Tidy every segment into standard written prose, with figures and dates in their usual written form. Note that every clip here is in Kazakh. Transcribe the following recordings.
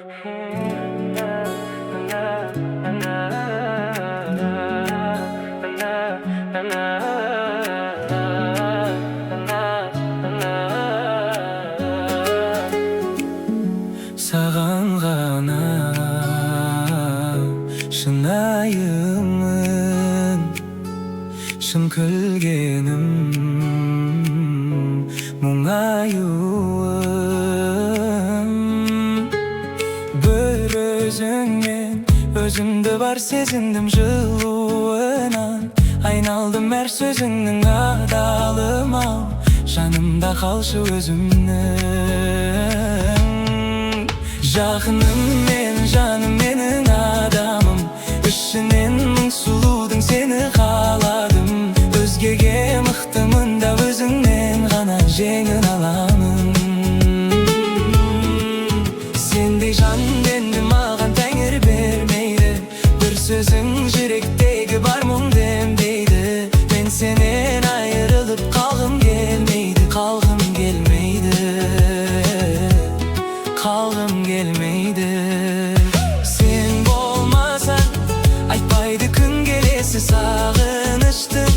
Саған ғана шынайымын, шын күлгенім мұңаюым. Бір өзіңмен өзімді бар сезіндім жылуынан, айналдым әр сөзіңнің адалым-ау, жанымда қалшы өзімнің. Жақыным мен, жаным менің адамым, ішінен мың сұлудың сені қаладым. Өзгеге мықтымын да өзіңнен ғана жеңін аламын. Сендей жан енді маған тәңір бермейді, бір сөзің жүректегі бар мұң демдейді. Мен сенен айырылып қалғым келмейді, қалғым келмейді, қалғым келмейді. Сен болмасаң айтпайды күн келесі, сағыныштың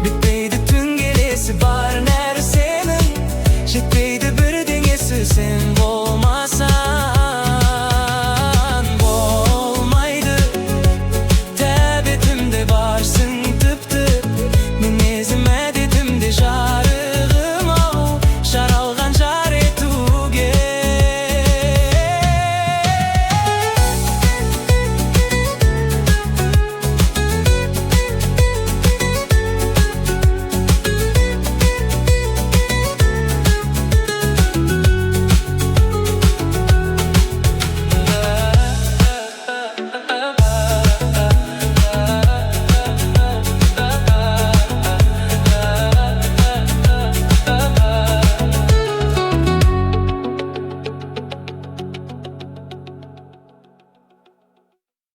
бітпейді түн келесі. Бар нәрсенің жетпейді бірдеңесі, сен бол.